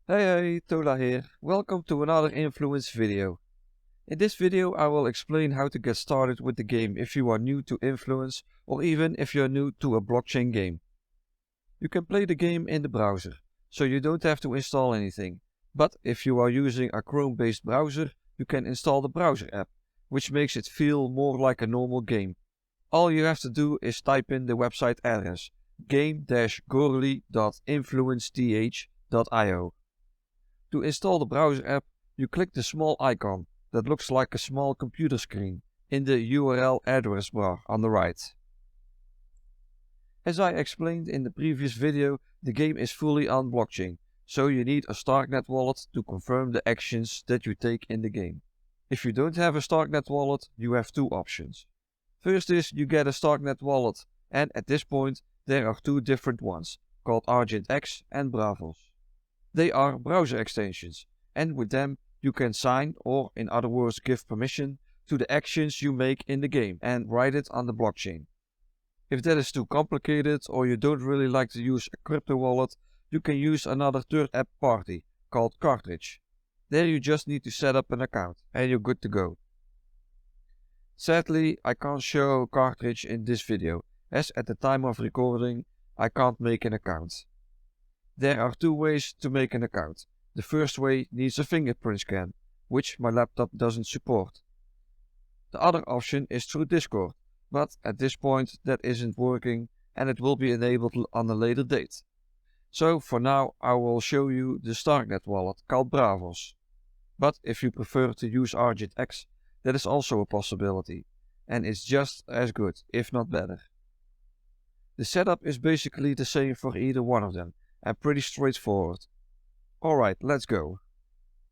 Hey, Tola here. Welcome to another Influence video. In this video I will explain how to get started with the game if you are new to Influence or even if you're new to a blockchain game. You can play the game in the browser, so you don't have to install anything. But if you are using a Chrome-based browser, you can install the browser app, which makes it feel more like a normal game. All you have to do is type in the website address game-gorley.influenceth.io. To install the browser app, you click the small icon that looks like a small computer screen in the URL address bar on the right. As I explained in the previous video, the game is fully on blockchain, so you need a Starknet wallet to confirm the actions that you take in the game. If you don't have a Starknet wallet, you have two options. First is you get a Starknet wallet, and at this point there are two different ones, called ArgentX and braavos. They are browser extensions, and with them you can sign, or in other words give permission, to the actions you make in the game and write it on the blockchain. If that is too complicated or you don't really like to use a crypto wallet, you can use another third app party called Cartridge. There you just need to set up an account and you're good to go. Sadly, I can't show Cartridge in this video, as at the time of recording I can't make an account. There are two ways to make an account. The first way needs a fingerprint scan, which my laptop doesn't support. The other option is through Discord, but at this point that isn't working and it will be enabled on a later date. So for now I will show you the Starknet wallet called braavos. But if you prefer to use ArgentX, that is also a possibility, and it's just as good, if not better. The setup is basically the same for either one of them, and pretty straightforward. Alright, let's go.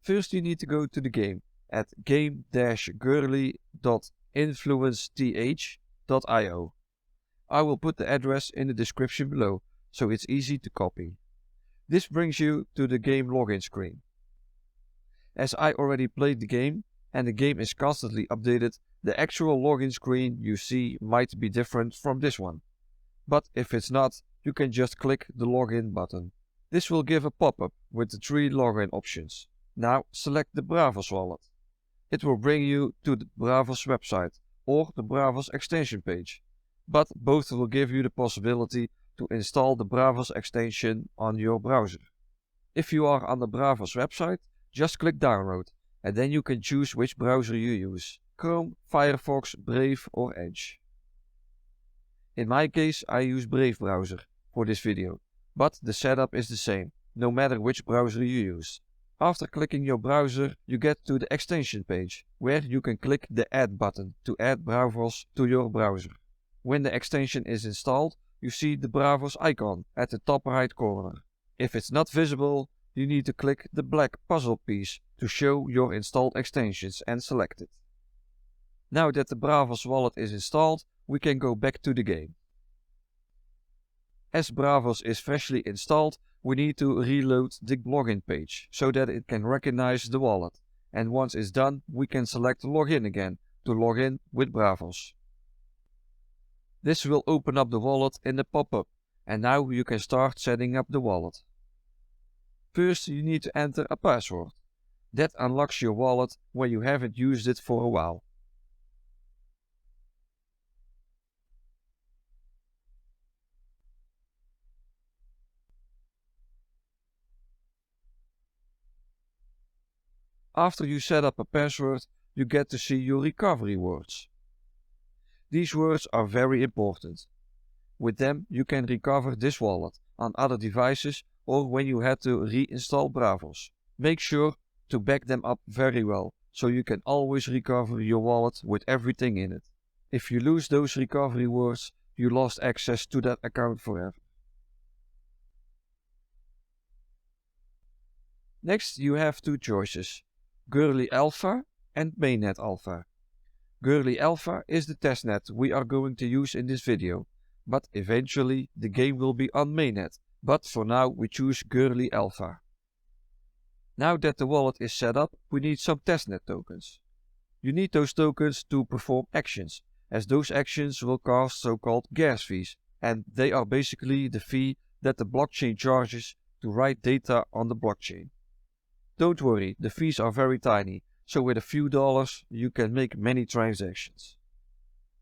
First you need to go to the game at game-gorley.influenceth.io. I will put the address in the description below, so it's easy to copy. This brings you to the game login screen. As I already played the game, and the game is constantly updated, the actual login screen you see might be different from this one. But if it's not, you can just click the login button. This will give a pop-up with the three login options. Now select the braavos wallet. It will bring you to the braavos website or the braavos extension page, but both will give you the possibility to install the braavos extension on your browser. If you are on the braavos website, just click download and then you can choose which browser you use: Chrome, Firefox, Brave or Edge. In my case I use Brave browser for this video, but the setup is the same, no matter which browser you use. After clicking your browser, you get to the extension page, where you can click the add button to add braavos to your browser. When the extension is installed, you see the braavos icon at the top right corner. If it's not visible, you need to click the black puzzle piece to show your installed extensions and select it. Now that the braavos wallet is installed, we can go back to the game. As braavos is freshly installed, we need to reload the login page so that it can recognize the wallet, and once it's done we can select login again to log in with braavos. This will open up the wallet in the pop-up, and now you can start setting up the wallet. First you need to enter a password. That unlocks your wallet when you haven't used it for a while. After you set up a password, you get to see your recovery words. These words are very important. With them you can recover this wallet on other devices or when you had to reinstall braavos. Make sure to back them up very well, so you can always recover your wallet with everything in it. If you lose those recovery words, you lost access to that account forever. Next you have two choices: Gorley Alpha and Mainnet Alpha. Gorley Alpha is the testnet we are going to use in this video, but eventually the game will be on Mainnet, but for now we choose Gorley Alpha. Now that the wallet is set up, we need some testnet tokens. You need those tokens to perform actions, as those actions will cost so-called gas fees, and they are basically the fee that the blockchain charges to write data on the blockchain. Don't worry, the fees are very tiny, so with a few dollars you can make many transactions.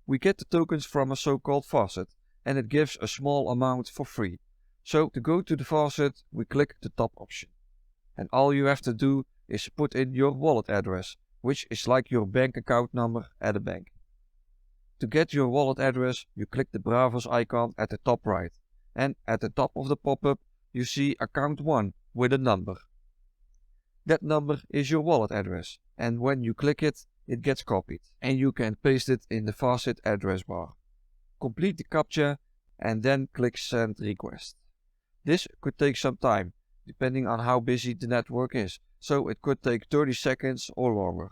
We get the tokens from a so-called faucet, and it gives a small amount for free. So to go to the faucet, we click the top option. And all you have to do is put in your wallet address, which is like your bank account number at a bank. To get your wallet address, you click the braavos icon at the top right, and at the top of the pop-up you see account 1 with a number. That number is your wallet address, and when you click it, it gets copied, and you can paste it in the faucet address bar. Complete the CAPTCHA and then click Send Request. This could take some time, depending on how busy the network is, so it could take 30 seconds or longer.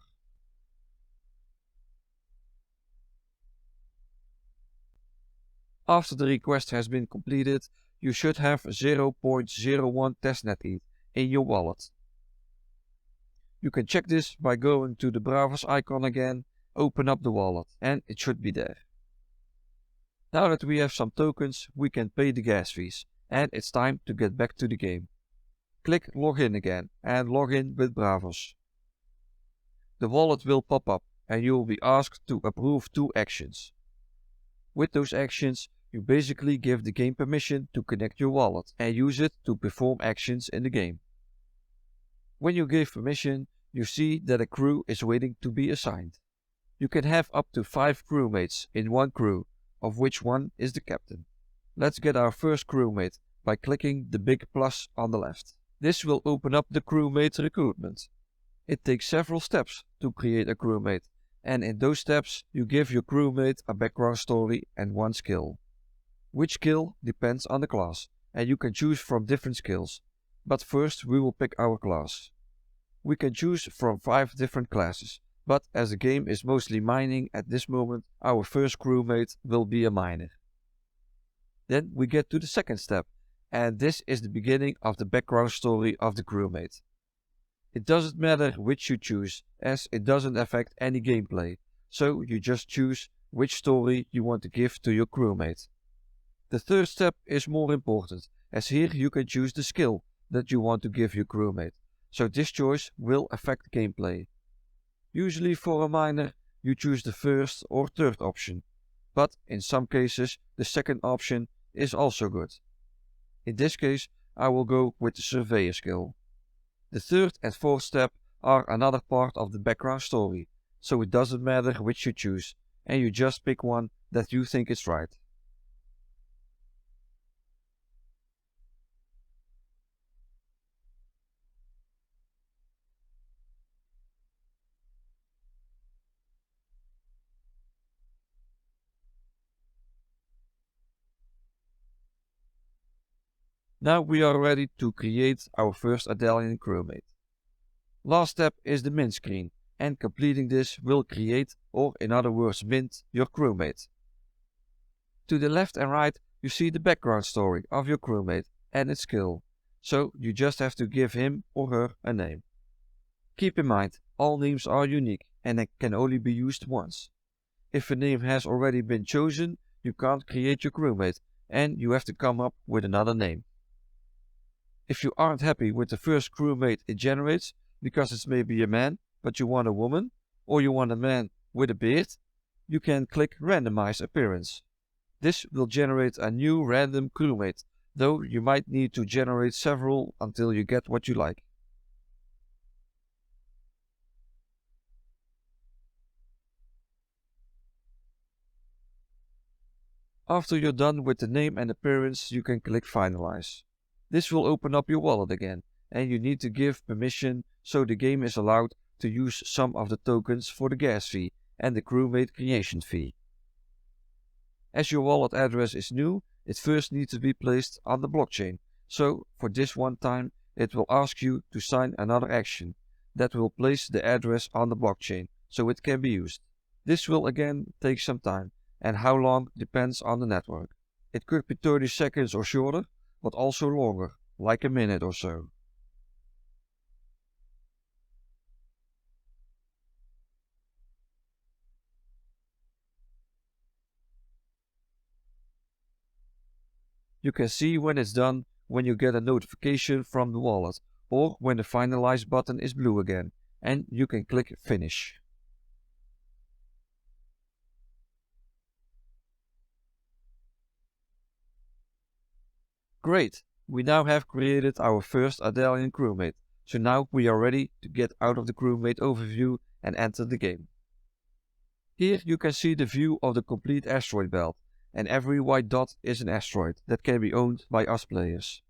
After the request has been completed, you should have 0.01 testnet ETH in your wallet. You can check this by going to the braavos icon again, open up the wallet, and it should be there. Now that we have some tokens, we can pay the gas fees, and it's time to get back to the game. Click Login again and log in with braavos. The wallet will pop up and you will be asked to approve 2 actions. With those actions, you basically give the game permission to connect your wallet and use it to perform actions in the game. When you give permission, you see that a crew is waiting to be assigned. You can have up to 5 crewmates in one crew, of which one is the captain. Let's get our first crewmate by clicking the big plus on the left. This will open up the crewmate recruitment. It takes several steps to create a crewmate, and in those steps you give your crewmate a background story and 1 skill. Which skill depends on the class, and you can choose from different skills. But first we will pick our class. We can choose from 5 different classes, but as the game is mostly mining at this moment, our first crewmate will be a miner. Then we get to the second step, and this is the beginning of the background story of the crewmate. It doesn't matter which you choose, as it doesn't affect any gameplay, so you just choose which story you want to give to your crewmate. The third step is more important, as here you can choose the skill that you want to give your crewmate, so this choice will affect gameplay. Usually for a miner you choose the first or third option, but in some cases the second option is also good. In this case I will go with the surveyor skill. The third and fourth step are another part of the background story, so it doesn't matter which you choose, and you just pick one that you think is right. Now we are ready to create our first Adalian crewmate. Last step is the mint screen, and completing this will create, or in other words mint, your crewmate. To the left and right you see the background story of your crewmate and its skill, so you just have to give him or her a name. Keep in mind, all names are unique and can only be used once. If a name has already been chosen, you can't create your crewmate and you have to come up with another name. If you aren't happy with the first crewmate it generates, because it's maybe a man, but you want a woman, or you want a man with a beard, you can click Randomize Appearance. This will generate a new random crewmate, though you might need to generate several until you get what you like. After you're done with the name and appearance, you can click Finalize. This will open up your wallet again, and you need to give permission so the game is allowed to use some of the tokens for the gas fee and the crewmate creation fee. As your wallet address is new, it first needs to be placed on the blockchain, so for this one time it will ask you to sign another action that will place the address on the blockchain so it can be used. This will again take some time, and how long depends on the network. It could be 30 seconds or shorter, but also longer, like a minute or so. You can see when it's done when you get a notification from the wallet, or when the finalize button is blue again, and you can click finish. Great! We now have created our first Adalian crewmate, so now we are ready to get out of the crewmate overview and enter the game. Here you can see the view of the complete asteroid belt, and every white dot is an asteroid that can be owned by us players.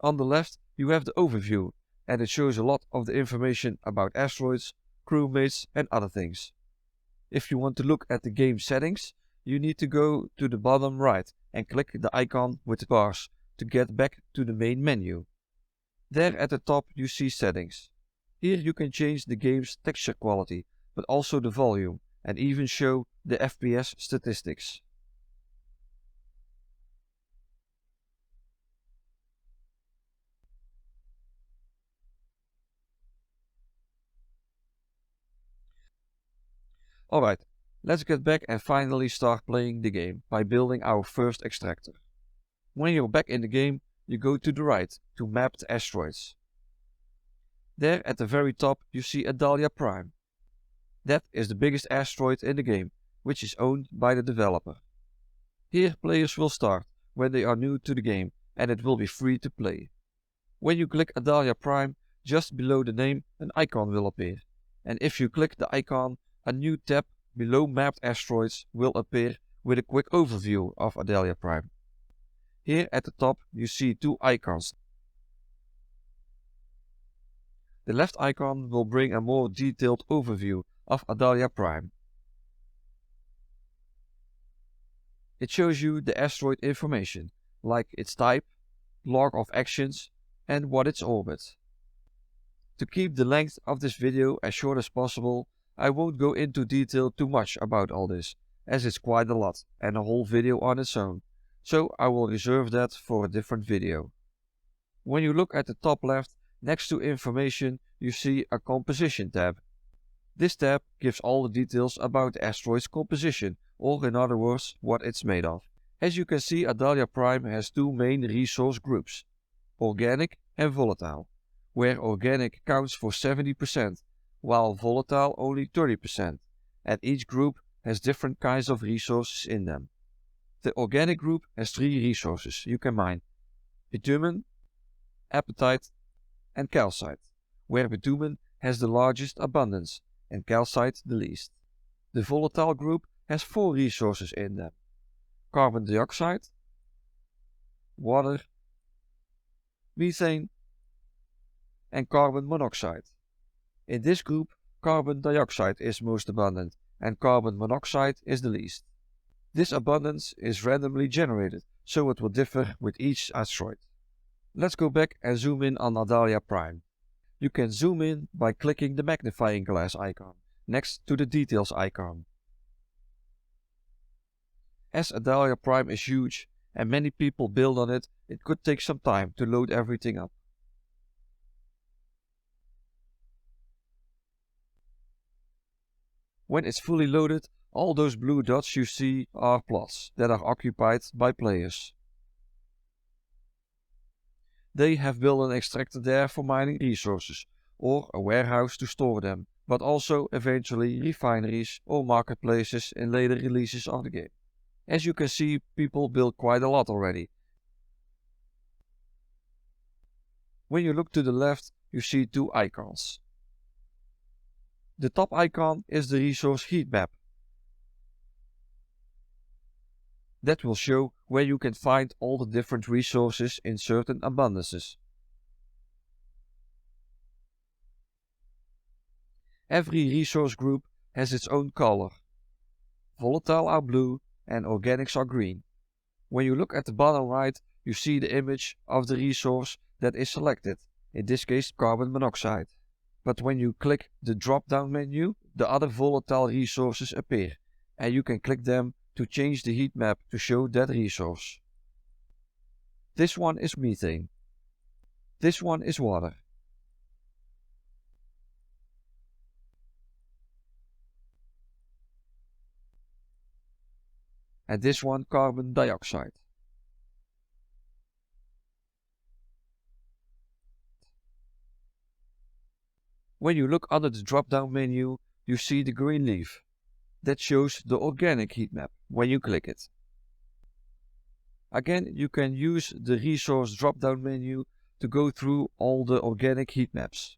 On the left you have the overview, and it shows a lot of the information about asteroids, crewmates and other things. If you want to look at the game settings, you need to go to the bottom right and click the icon with the bars to get back to the main menu. There at the top you see settings. Here you can change the game's texture quality, but also the volume, and even show the FPS statistics. Alright, let's get back and finally start playing the game by building our first extractor. When you're back in the game, you go to the right to map the asteroids. There at the very top you see Adalia Prime. That is the biggest asteroid in the game, which is owned by the developer. Here players will start when they are new to the game, and it will be free to play. When you click Adalia Prime, just below the name an icon will appear, and if you click the icon, a new tab below mapped asteroids will appear with a quick overview of Adalia Prime. Here at the top you see two icons. The left icon will bring a more detailed overview of Adalia Prime. It shows you the asteroid information, like its type, log of actions, and what its orbit. To keep the length of this video as short as possible, I won't go into detail too much about all this, as it's quite a lot and a whole video on its own, so I will reserve that for a different video. When you look at the top left, next to information, you see a composition tab. This tab gives all the details about the asteroid's composition, or in other words, what it's made of. As you can see, Adalia Prime has two main resource groups, organic and volatile, where organic counts for 70%, while volatile only 30%, and each group has different kinds of resources in them. The organic group has three resources you can mine: bitumen, apatite and calcite, where bitumen has the largest abundance and calcite the least. The volatile group has four resources in them: carbon dioxide, water, methane and carbon monoxide. In this group, carbon dioxide is most abundant and carbon monoxide is the least. This abundance is randomly generated, so it will differ with each asteroid. Let's go back and zoom in on Adalia Prime. You can zoom in by clicking the magnifying glass icon next to the details icon. As Adalia Prime is huge and many people build on it, it could take some time to load everything up. When it's fully loaded, all those blue dots you see are plots that are occupied by players. They have built an extractor there for mining resources, or a warehouse to store them, but also eventually refineries or marketplaces in later releases of the game. As you can see, people build quite a lot already. When you look to the left, you see two icons. The top icon is the resource heat map. That will show where you can find all the different resources in certain abundances. Every resource group has its own color. Volatile are blue and organics are green. When you look at the bottom right, you see the image of the resource that is selected, in this case carbon monoxide. But when you click the drop-down menu, the other volatile resources appear, and you can click them to change the heat map to show that resource. This one is methane. This one is water. And this one carbon dioxide. When you look under the drop-down menu, you see the green leaf. That shows the organic heat map when you click it. Again, you can use the resource drop-down menu to go through all the organic heat maps.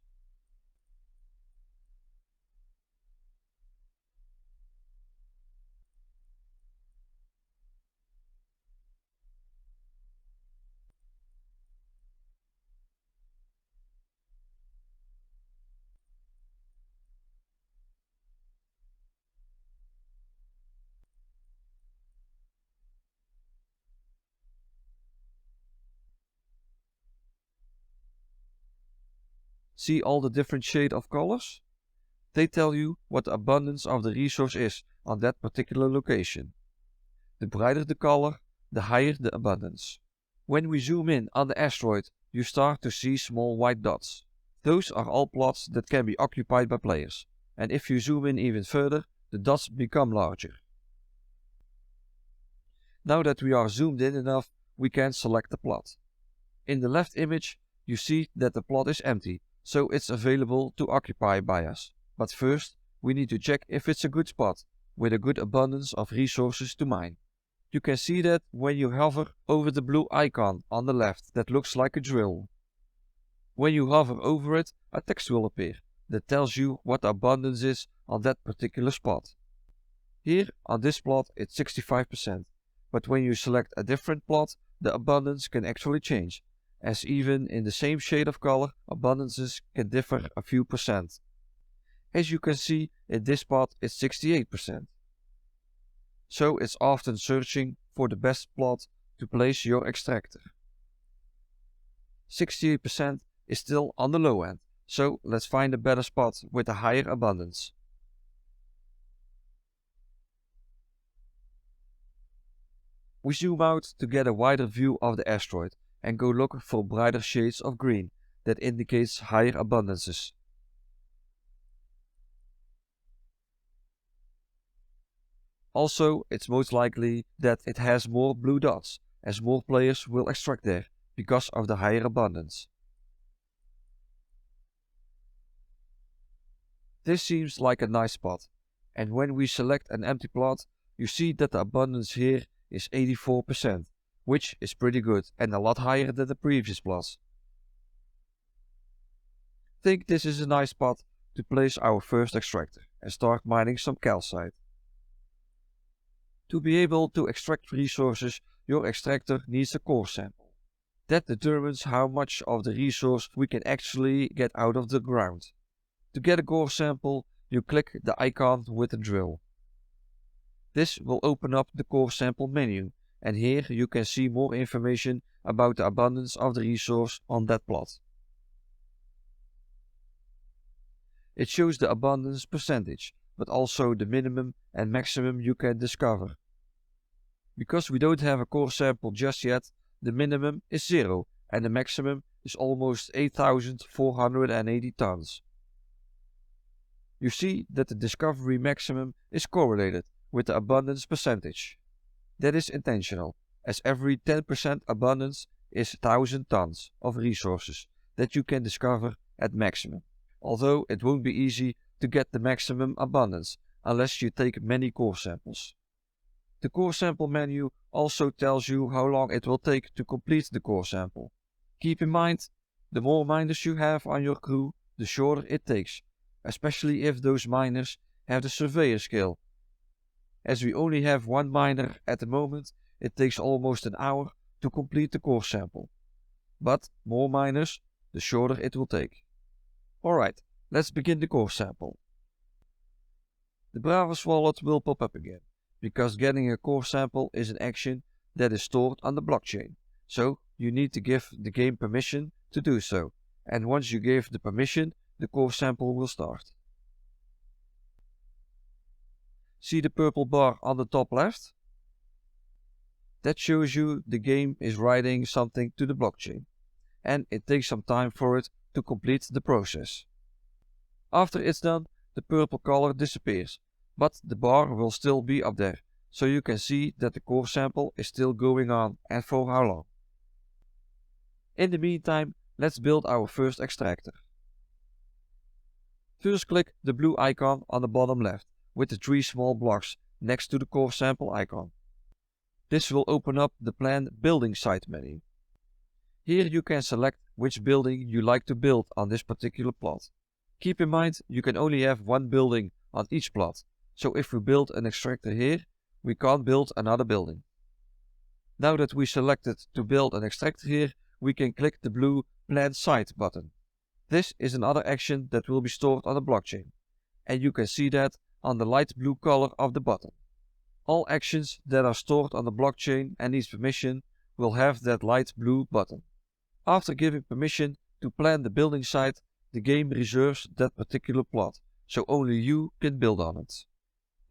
See all the different shade of colors? They tell you what the abundance of the resource is on that particular location. The brighter the color, the higher the abundance. When we zoom in on the asteroid, you start to see small white dots. Those are all plots that can be occupied by players, and if you zoom in even further, the dots become larger. Now that we are zoomed in enough, we can select the plot. In the left image, you see that the plot is empty, so it's available to occupy by us. But first, we need to check if it's a good spot, with a good abundance of resources to mine. You can see that when you hover over the blue icon on the left that looks like a drill. When you hover over it, a text will appear that tells you what the abundance is on that particular spot. Here on this plot it's 65%, but when you select a different plot, the abundance can actually change, as even in the same shade of color, abundances can differ a few percent. As you can see, in this spot it's 68%. So it's often searching for the best plot to place your extractor. 68% is still on the low end, so let's find a better spot with a higher abundance. We zoom out to get a wider view of the asteroid and go look for brighter shades of green that indicates higher abundances. Also, it's most likely that it has more blue dots, as more players will extract there, because of the higher abundance. This seems like a nice spot, and when we select an empty plot, you see that the abundance here is 84%, which is pretty good and a lot higher than the previous plots. Think this is a nice spot to place our first extractor and start mining some calcite. To be able to extract resources, your extractor needs a core sample. That determines how much of the resource we can actually get out of the ground. To get a core sample, you click the icon with the drill. This will open up the core sample menu, and here you can see more information about the abundance of the resource on that plot. It shows the abundance percentage, but also the minimum and maximum you can discover. Because we don't have a core sample just yet, the minimum is 0 and the maximum is almost 8,480 tons. You see that the discovery maximum is correlated with the abundance percentage. That is intentional, as every 10% abundance is 1,000 tons of resources that you can discover at maximum. Although it won't be easy to get the maximum abundance unless you take many core samples. The core sample menu also tells you how long it will take to complete the core sample. Keep in mind, the more miners you have on your crew, the shorter it takes, especially if those miners have the surveyor skill. As we only have one miner at the moment, it takes almost an hour to complete the core sample. But more miners, the shorter it will take. Alright, let's begin the core sample. The braavos wallet will pop up again, because getting a core sample is an action that is stored on the blockchain, so you need to give the game permission to do so, and once you give the permission, the core sample will start. See the purple bar on the top left? That shows you the game is writing something to the blockchain, and it takes some time for it to complete the process. After it's done, the purple color disappears, but the bar will still be up there, so you can see that the core sample is still going on and for how long. In the meantime, let's build our first extractor. First click the blue icon on the bottom left with the 3 small blocks next to the core sample icon. This will open up the planned building site menu. Here you can select which building you like to build on this particular plot. Keep in mind you can only have one building on each plot, so if we build an extractor here, we can't build another building. Now that we selected to build an extractor here, we can click the blue Plan Site button. This is another action that will be stored on the blockchain, and you can see that on the light blue color of the button. All actions that are stored on the blockchain and needs permission will have that light blue button. After giving permission to plan the building site, the game reserves that particular plot, so only you can build on it.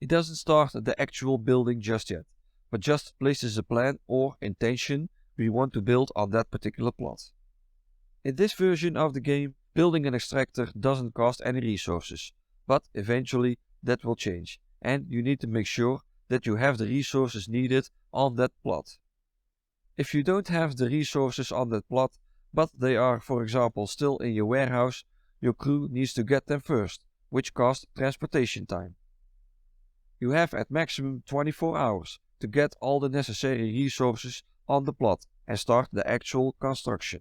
It doesn't start the actual building just yet, but just places a plan or intention we want to build on that particular plot. In this version of the game, building an extractor doesn't cost any resources, but eventually that will change, and you need to make sure that you have the resources needed on that plot. If you don't have the resources on that plot, but they are, for example, still in your warehouse, your crew needs to get them first, which costs transportation time. You have at maximum 24 hours to get all the necessary resources on the plot and start the actual construction.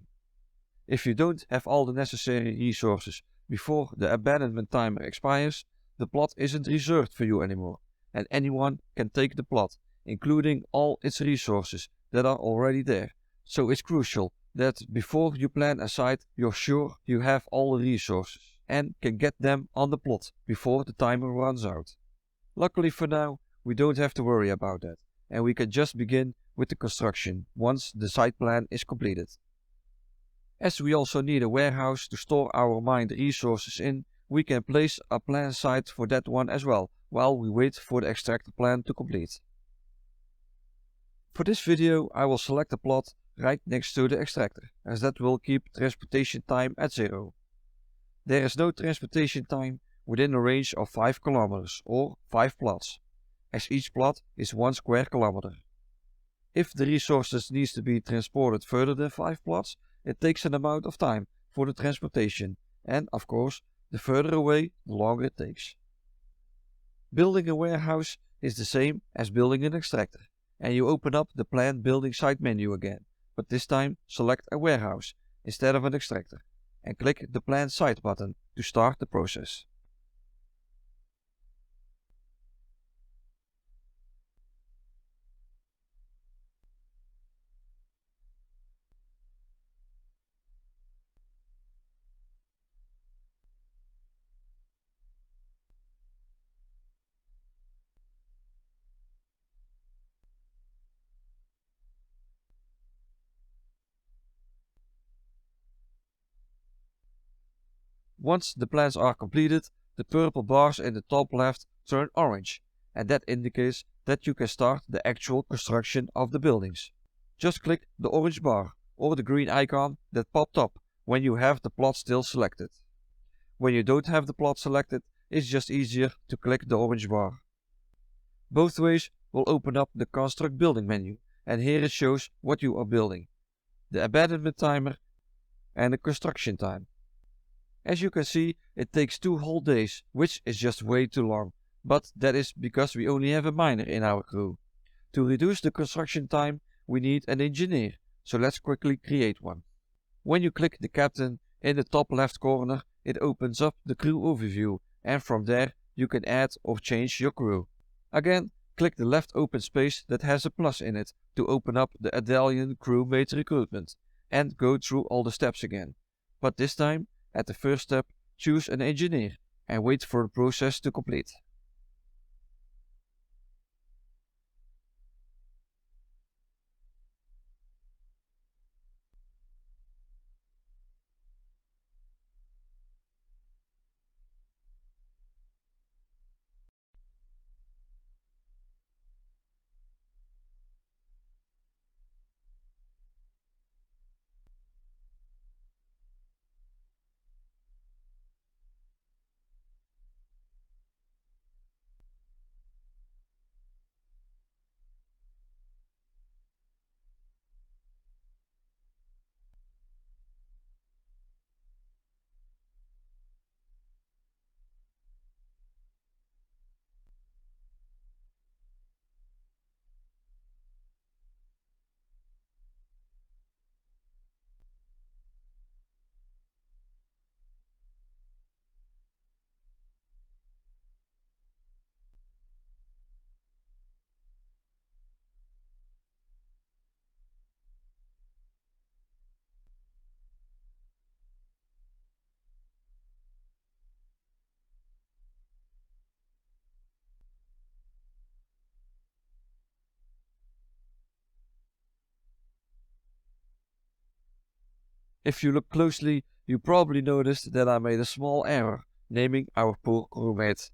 If you don't have all the necessary resources before the abandonment timer expires, the plot isn't reserved for you anymore, and anyone can take the plot, including all its resources that are already there. So it's crucial that before you plan a site, you're sure you have all the resources and can get them on the plot before the timer runs out. Luckily for now, we don't have to worry about that, and we can just begin with the construction once the site plan is completed. As we also need a warehouse to store our mined resources in, we can place a plan site for that one as well, while we wait for the extractor plan to complete. For this video I will select a plot right next to the extractor, as that will keep transportation time at 0. There is no transportation time within a range of 5 kilometers or 5 plots, as each plot is 1 square kilometer. If the resources needs to be transported further than 5 plots, it takes an amount of time for the transportation, and of course, the further away, the longer it takes. Building a warehouse is the same as building an extractor, and you open up the Plan Building Site menu again, but this time select a warehouse instead of an extractor, and click the Plan Site button to start the process. Once the plans are completed, the purple bars in the top left turn orange, and that indicates that you can start the actual construction of the buildings. Just click the orange bar or the green icon that popped up when you have the plot still selected. When you don't have the plot selected, it's just easier to click the orange bar. Both ways will open up the Construct Building menu, and here it shows what you are building, the abandonment timer and the construction time. As you can see, it takes 2 whole days, which is just way too long, but that is because we only have a miner in our crew. To reduce the construction time, we need an engineer, so let's quickly create one. When you click the captain in the top left corner, it opens up the crew overview, and from there you can add or change your crew. Again, click the left open space that has a plus in it to open up the Adalia crewmate recruitment, and go through all the steps again. But this time, at the first step, choose an engineer and wait for the process to complete. If you look closely, you probably noticed that I made a small error, naming our poor crewmate.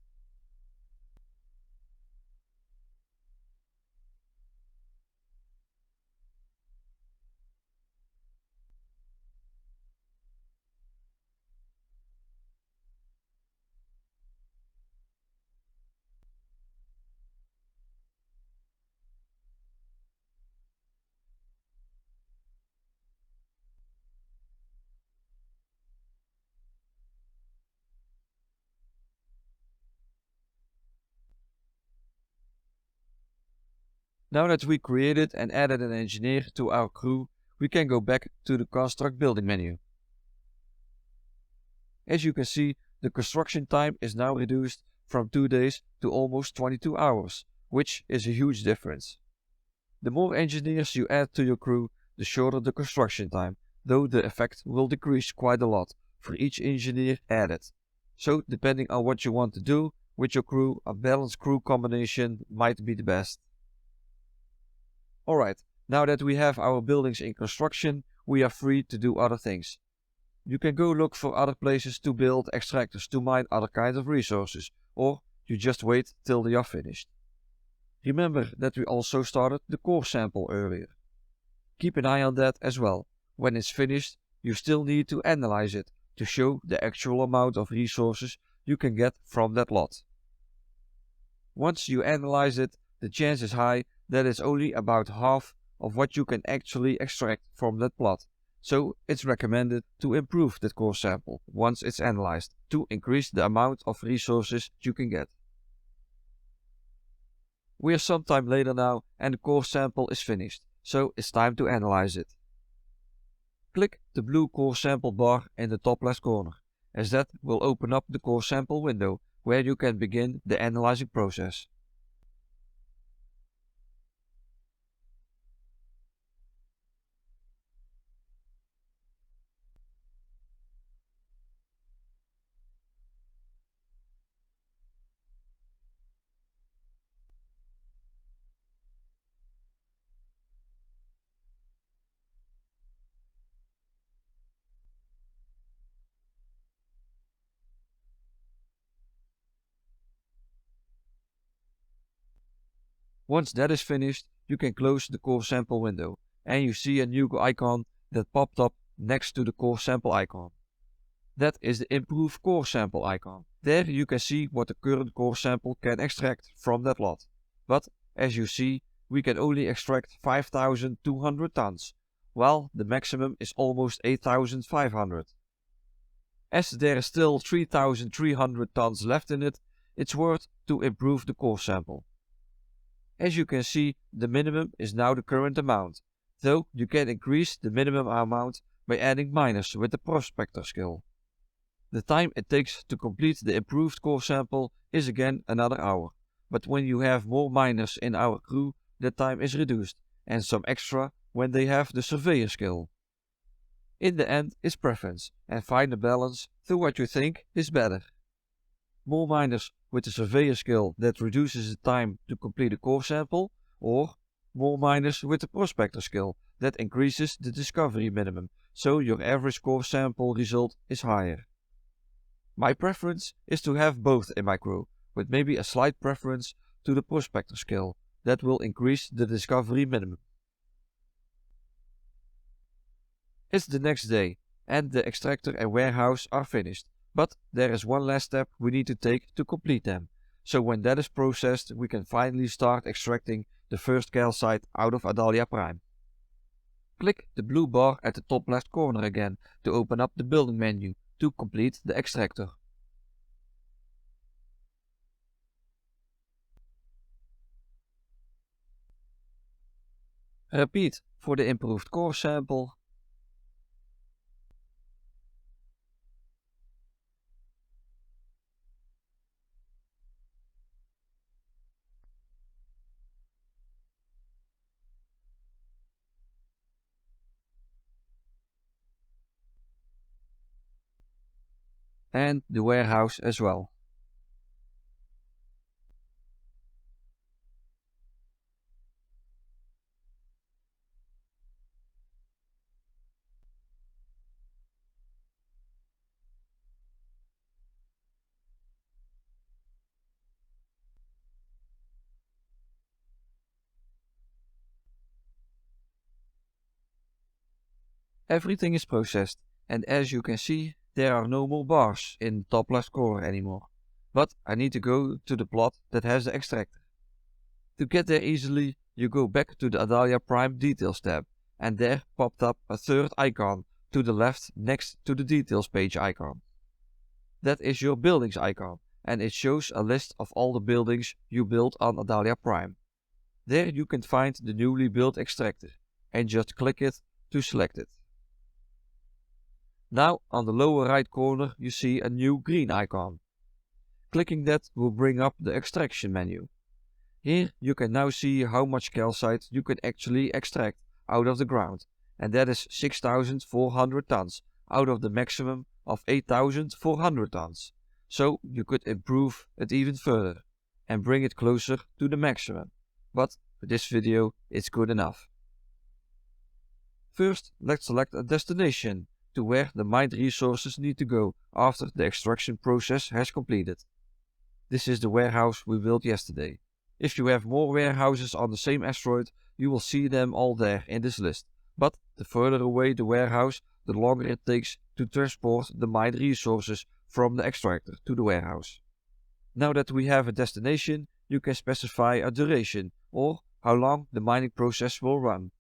Now that we created and added an engineer to our crew, we can go back to the construct building menu. As you can see, the construction time is now reduced from 2 days to almost 22 hours, which is a huge difference. The more engineers you add to your crew, the shorter the construction time, though the effect will decrease quite a lot for each engineer added. So depending on what you want to do with your crew, a balanced crew combination might be the best. Alright, now that we have our buildings in construction, we are free to do other things. You can go look for other places to build extractors to mine other kinds of resources, or you just wait till they are finished. Remember that we also started the core sample earlier. Keep an eye on that as well. When it's finished, you still need to analyze it to show the actual amount of resources you can get from that lot. Once you analyze it, the chance is high that it's only about half of what you can actually extract from that plot. So it's recommended to improve that core sample once it's analyzed to increase the amount of resources you can get. We are sometime later now and the core sample is finished, so it's time to analyze it. Click the blue core sample bar in the top left corner, as that will open up the core sample window where you can begin the analyzing process. Once that is finished, you can close the core sample window and you see a new icon that popped up next to the core sample icon. That is the Improve Core Sample icon. There you can see what the current core sample can extract from that lot. But as you see, we can only extract 5,200 tons, while the maximum is almost 8,500. As there is still 3,300 tons left in it, it's worth to improve the core sample. As you can see, the minimum is now the current amount, though you can increase the minimum amount by adding miners with the prospector skill. The time it takes to complete the improved core sample is again another hour, but when you have more miners in our crew, the time is reduced, and some extra when they have the surveyor skill. In the end, it's preference, and find a balance to what you think is better. More miners with the surveyor skill that reduces the time to complete a core sample, or more miners with the prospector skill that increases the discovery minimum, so your average core sample result is higher. My preference is to have both in my crew, with maybe a slight preference to the prospector skill that will increase the discovery minimum. It's the next day, and the extractor and warehouse are finished, but there is one last step we need to take to complete them. So when that is processed, we can finally start extracting the first calcite out of Adalia Prime. Click the blue bar at the top left corner again to open up the building menu to complete the extractor. Repeat for the improved core sample. And the warehouse as well. Everything is processed, and as you can see, there are no more bars in the top left corner anymore. But I need to go to the plot that has the extractor. To get there easily, you go back to the Adalia Prime Details tab, and there popped up a third icon to the left next to the Details page icon. That is your buildings icon, and it shows a list of all the buildings you built on Adalia Prime. There you can find the newly built extractor, and just click it to select it. Now on the lower right corner you see a new green icon. Clicking that will bring up the extraction menu. Here you can now see how much calcite you can actually extract out of the ground, and that is 6,400 tons out of the maximum of 8,400 tons. So you could improve it even further and bring it closer to the maximum. But for this video it's good enough. First let's select a destination to where the mined resources need to go after the extraction process has completed. This is the warehouse we built yesterday. If you have more warehouses on the same asteroid, you will see them all there in this list, but the further away the warehouse, the longer it takes to transport the mined resources from the extractor to the warehouse. Now that we have a destination, you can specify a duration, or how long the mining process will run.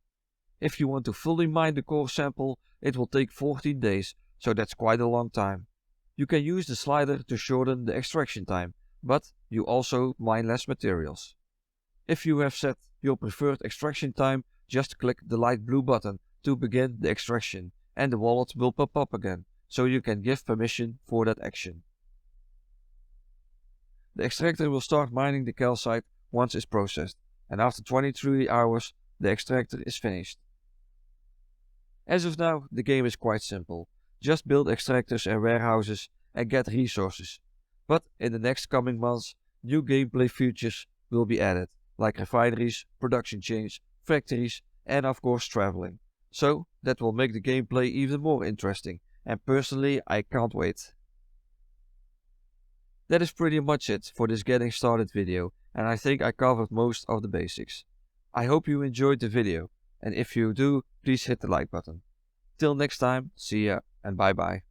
If you want to fully mine the core sample, it will take 14 days, so that's quite a long time. You can use the slider to shorten the extraction time, but you also mine less materials. If you have set your preferred extraction time, just click the light blue button to begin the extraction, and the wallet will pop up again, so you can give permission for that action. The extractor will start mining the calcite once it's processed, and after 23 hours the extractor is finished. As of now, the game is quite simple. Just build extractors and warehouses and get resources. But in the next coming months, new gameplay features will be added, like refineries, production chains, factories, and of course traveling. So that will make the gameplay even more interesting, and personally I can't wait. That is pretty much it for this getting started video, and I think I covered most of the basics. I hope you enjoyed the video, and if you do, please hit the like button. Till next time, see ya and bye bye.